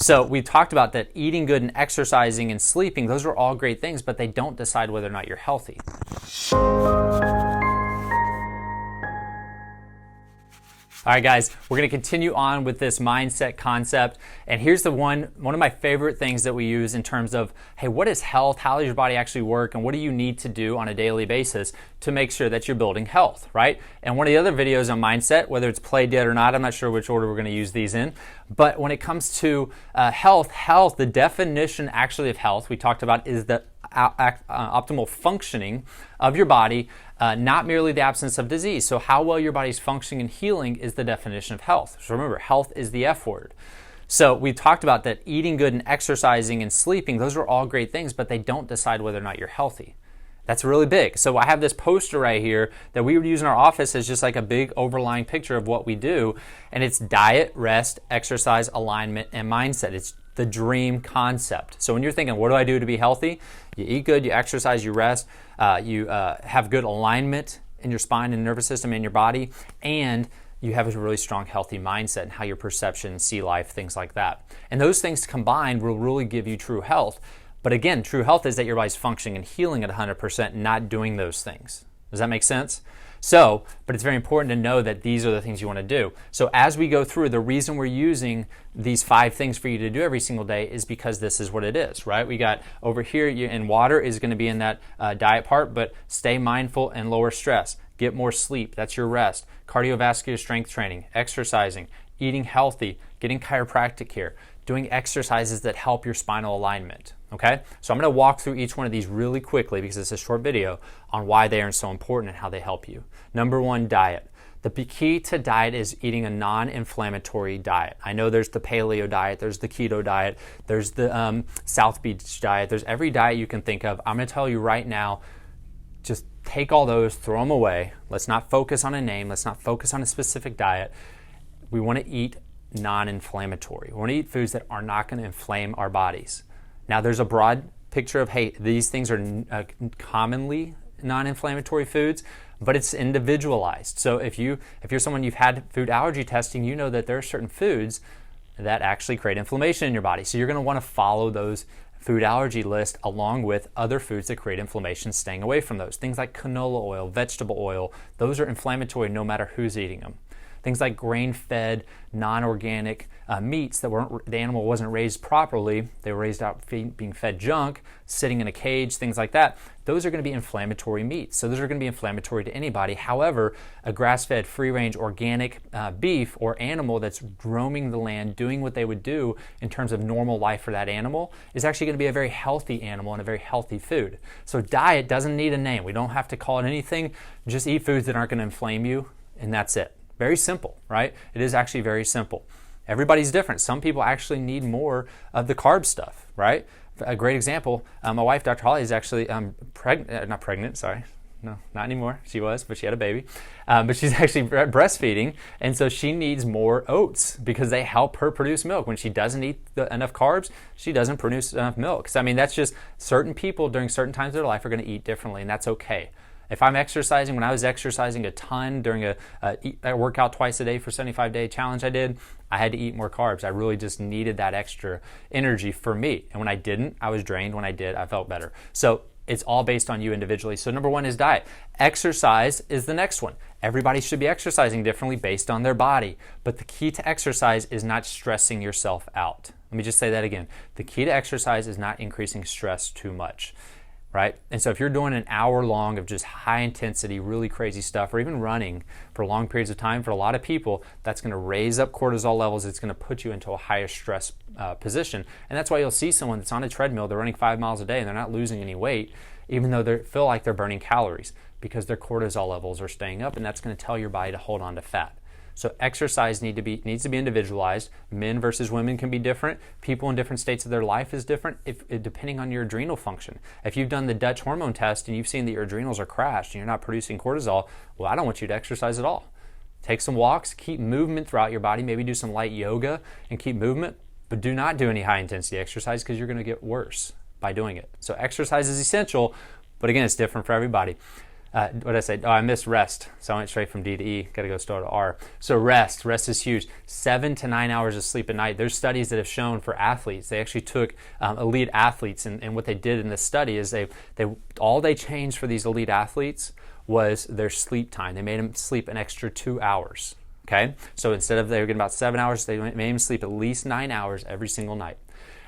So we talked about that eating good and exercising and sleeping, those are all great things, but they don't decide whether or not you're healthy. All right, guys, we're going to continue on with this mindset concept. And here's the one of my favorite things that we use in terms of, hey, what is health? How does your body actually work? And what do you need to do on a daily basis to make sure that you're building health, right? And one of the other videos on mindset, whether it's play dead or not, I'm not sure which order we're going to use these in. But when it comes to health, the definition actually of health, we talked about is the optimal functioning of your body, not merely the absence of disease. So how well your body's functioning and healing is the definition of health. So remember, health is the F word. So we talked about that eating good and exercising and sleeping, those are all great things, but they don't decide whether or not you're healthy. That's really big. So I have this poster right here that we would use in our office as just like a big overlying picture of what we do. And it's diet, rest, exercise, alignment, and mindset. It's the dream concept. So when you're thinking, what do I do to be healthy? You eat good, you exercise, you rest, you have good alignment in your spine and nervous system and your body, and you have a really strong, healthy mindset and how your perceptions see life, things like that. And those things combined will really give you true health. But again, true health is that your body's functioning and healing at 100%, not doing those things. Does that make sense? So, but it's very important to know that these are the things you want to do. So as we go through, the reason we're using these 5 things for you to do every single day is because this is what it is, right? We got over here, and water is going to be in that diet part, but stay mindful and lower stress. Get more sleep, that's your rest. Cardiovascular strength training, exercising, eating healthy, getting chiropractic care, doing exercises that help your spinal alignment, okay? So I'm going to walk through each one of these really quickly because it's a short video on why they are so important and how they help you. Number 1, diet. The key to diet is eating a non-inflammatory diet. I know there's the paleo diet, there's the keto diet, there's the South Beach diet, there's every diet you can think of. I'm going to tell you right now, just take all those, throw them away. Let's not focus on a name, let's not focus on a specific diet. We want to eat non-inflammatory. We want to eat foods that are not going to inflame our bodies. Now there's a broad picture of, hey, these things are commonly non-inflammatory foods, but it's individualized. So if you're someone you've had food allergy testing, you know that there are certain foods that actually create inflammation in your body. So you're going to want to follow those food allergy list along with other foods that create inflammation, staying away from those. Things like canola oil, vegetable oil, those are inflammatory no matter who's eating them. Things like grain-fed, non-organic meats that the animal wasn't raised properly, they were raised out being fed junk, sitting in a cage, things like that. Those are going to be inflammatory meats. So those are going to be inflammatory to anybody. However, a grass-fed, free-range, organic beef or animal that's roaming the land, doing what they would do in terms of normal life for that animal, is actually going to be a very healthy animal and a very healthy food. So diet doesn't need a name. We don't have to call it anything. Just eat foods that aren't going to inflame you, and that's it. Very simple, right? It is actually very simple. Everybody's different. Some people actually need more of the carb stuff, right? A great example, my wife, Dr. Holly, is actually not pregnant, sorry. No, not anymore. She was, but she had a baby. But she's actually breastfeeding, and so she needs more oats because they help her produce milk. When she doesn't eat enough carbs, she doesn't produce enough milk. So, I mean, that's just certain people during certain times of their life are going to eat differently, and that's okay. If I'm exercising, when I was exercising a ton during a workout twice a day for 75-day challenge I had to eat more carbs. I really just needed that extra energy for me. And when I didn't, I was drained. When I did, I felt better. So it's all based on you individually. So number 1 is diet. Exercise is the next one. Everybody should be exercising differently based on their body. But the key to exercise is not stressing yourself out. Let me just say that again. The key to exercise is not increasing stress too much. Right? And so if you're doing an hour long of just high intensity, really crazy stuff, or even running for long periods of time, for a lot of people, that's going to raise up cortisol levels. It's going to put you into a higher stress position. And that's why you'll see someone that's on a treadmill, they're running 5 miles a day and they're not losing any weight, even though they feel like they're burning calories because their cortisol levels are staying up, and that's going to tell your body to hold on to fat. So exercise needs to be individualized. Men versus women can be different. People in different states of their life is different depending on your adrenal function. If you've done the Dutch hormone test and you've seen that your adrenals are crashed and you're not producing cortisol, well, I don't want you to exercise at all. Take some walks, keep movement throughout your body, maybe do some light yoga and keep movement, but do not do any high intensity exercise because you're going to get worse by doing it. So exercise is essential, but again, it's different for everybody. what did I say? Oh, I missed rest. So I went straight from D to E. Got to go start to R. So rest is huge. 7 to 9 hours of sleep a night. There's studies that have shown for athletes. They actually took elite athletes, and what they did in this study is they changed for these elite athletes was their sleep time. They made them sleep an extra 2 hours. Okay, so instead of they were getting about 7 hours, they made them sleep at least 9 hours every single night.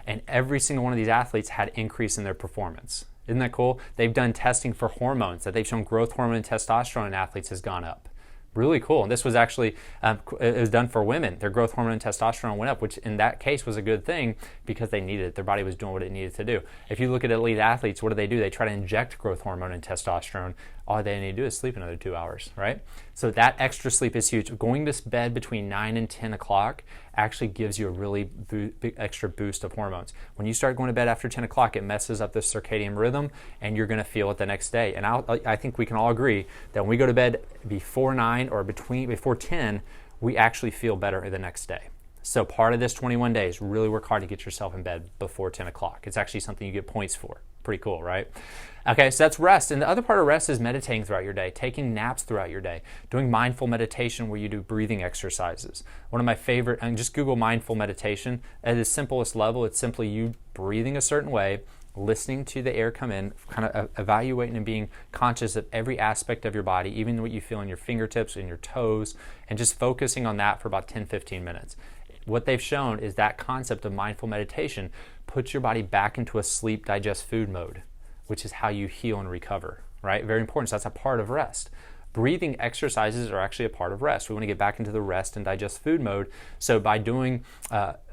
And every single one of these athletes had increase in their performance. Isn't that cool? They've done testing for hormones that they've shown growth hormone and testosterone in athletes has gone up. Really cool. And this was actually, it was done for women. Their growth hormone and testosterone went up, which in that case was a good thing because they needed it. Their body was doing what it needed to do. If you look at elite athletes, what do? They try to inject growth hormone and testosterone. All they need to do is sleep another 2 hours, right? So that extra sleep is huge. Going to bed between 9 and 10 o'clock actually gives you a really big extra boost of hormones. When you start going to bed after 10 o'clock, it messes up the circadian rhythm, and you're going to feel it the next day. And I think we can all agree that when we go to bed before 9 or before 10, we actually feel better the next day. So part of this 21 days, really work hard to get yourself in bed before 10 o'clock. It's actually something you get points for. Pretty cool, right? Okay, so that's rest. And the other part of rest is meditating throughout your day, taking naps throughout your day, doing mindful meditation where you do breathing exercises. One of my favorite, and just Google mindful meditation. At its simplest level, it's simply you breathing a certain way, listening to the air come in, kind of evaluating and being conscious of every aspect of your body, even what you feel in your fingertips and your toes, and just focusing on that for about 10-15 minutes. What they've shown is that concept of mindful meditation puts your body back into a sleep, digest, food mode, which is how you heal and recover, right? Very important. So that's a part of rest. Breathing exercises are actually a part of rest. We want to get back into the rest and digest food mode. So by doing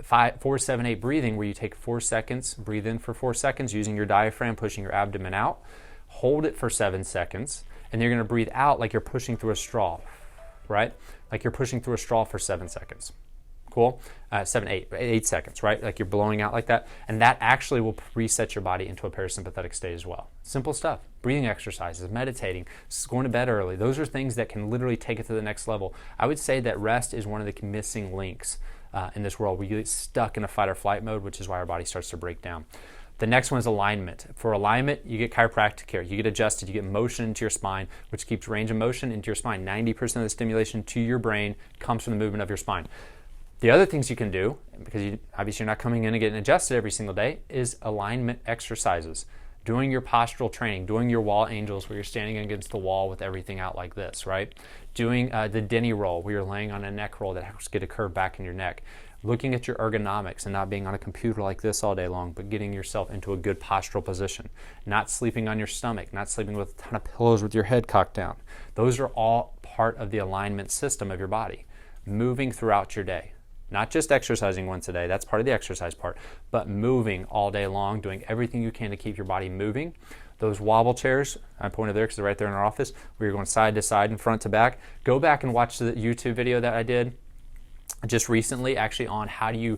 4, 7, 8 breathing, where you take 4 seconds, breathe in for 4 seconds using your diaphragm, pushing your abdomen out, hold it for 7 seconds, and you're going to breathe out like you're pushing through a straw, right? Like you're pushing through a straw for 7 seconds. Cool? 8 seconds, right? Like you're blowing out like that. And that actually will reset your body into a parasympathetic state as well. Simple stuff. Breathing exercises, meditating, going to bed early. Those are things that can literally take it to the next level. I would say that rest is one of the missing links in this world. We get stuck in a fight or flight mode, which is why our body starts to break down. The next one is alignment. For alignment, you get chiropractic care. You get adjusted. You get motion into your spine, which keeps range of motion into your spine. 90% of the stimulation to your brain comes from the movement of your spine. The other things you can do, because obviously you're not coming in and getting adjusted every single day, is alignment exercises. Doing your postural training, doing your wall angels where you're standing against the wall with everything out like this, right? Doing the Denny roll where you're laying on a neck roll that helps get a curve back in your neck. Looking at your ergonomics and not being on a computer like this all day long, but getting yourself into a good postural position. Not sleeping on your stomach, not sleeping with a ton of pillows with your head cocked down. Those are all part of the alignment system of your body. Moving throughout your day. Not just exercising once a day, that's part of the exercise part, but moving all day long, doing everything you can to keep your body moving. Those wobble chairs, I pointed there because they're right there in our office, where you're going side to side and front to back. Go back and watch the YouTube video that I did just recently, actually on how do you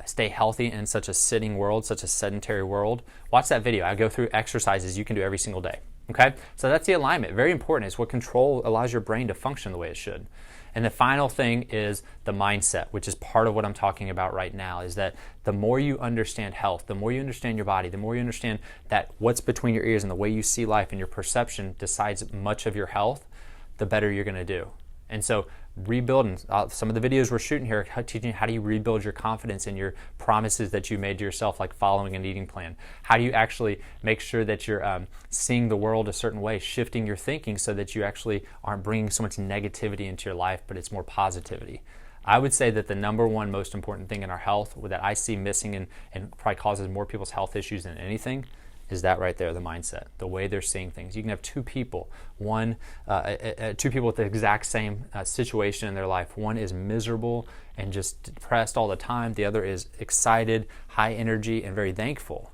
stay healthy in such a sitting world, such a sedentary world. Watch that video. I go through exercises you can do every single day. Okay, so that's the alignment. Very important. It's what control allows your brain to function the way it should. And the final thing is the mindset, which is part of what I'm talking about right now, is that the more you understand health, the more you understand your body, the more you understand that what's between your ears and the way you see life and your perception decides much of your health, the better you're going to do. And so rebuilding, some of the videos we're shooting here, teaching you how do you rebuild your confidence in your promises that you made to yourself, like following an eating plan. How do you actually make sure that you're seeing the world a certain way, shifting your thinking so that you actually aren't bringing so much negativity into your life, but it's more positivity. I would say that the number one most important thing in our health that I see missing and probably causes more people's health issues than anything is that right there, the mindset, the way they're seeing things. You can have two people, two people with the exact same situation in their life. One is miserable and just depressed all the time. The other is excited, high energy, and very thankful,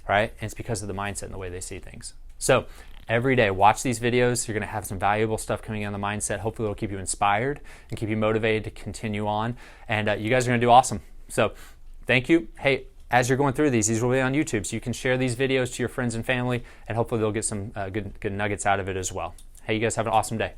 right? And it's because of the mindset and the way they see things. So every day, watch these videos. You're going to have some valuable stuff coming in on the mindset. Hopefully it'll keep you inspired and keep you motivated to continue on. And you guys are going to do awesome. So thank you. Hey, as you're going through these will be on YouTube, so you can share these videos to your friends and family, and hopefully they'll get some good nuggets out of it as well. Hey, you guys have an awesome day.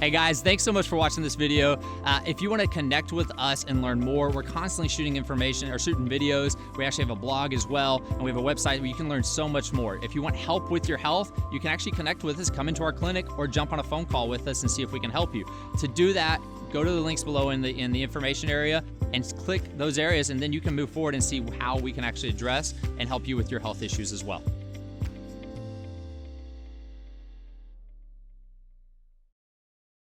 Hey guys, thanks so much for watching this video. If you want to connect with us and learn more, we're constantly shooting information or shooting videos. We actually have a blog as well, and we have a website where you can learn so much more. If you want help with your health, you can actually connect with us, come into our clinic, or jump on a phone call with us and see if we can help you. To do that, go to the links below in the information area and click those areas, and then you can move forward and see how we can actually address and help you with your health issues as well.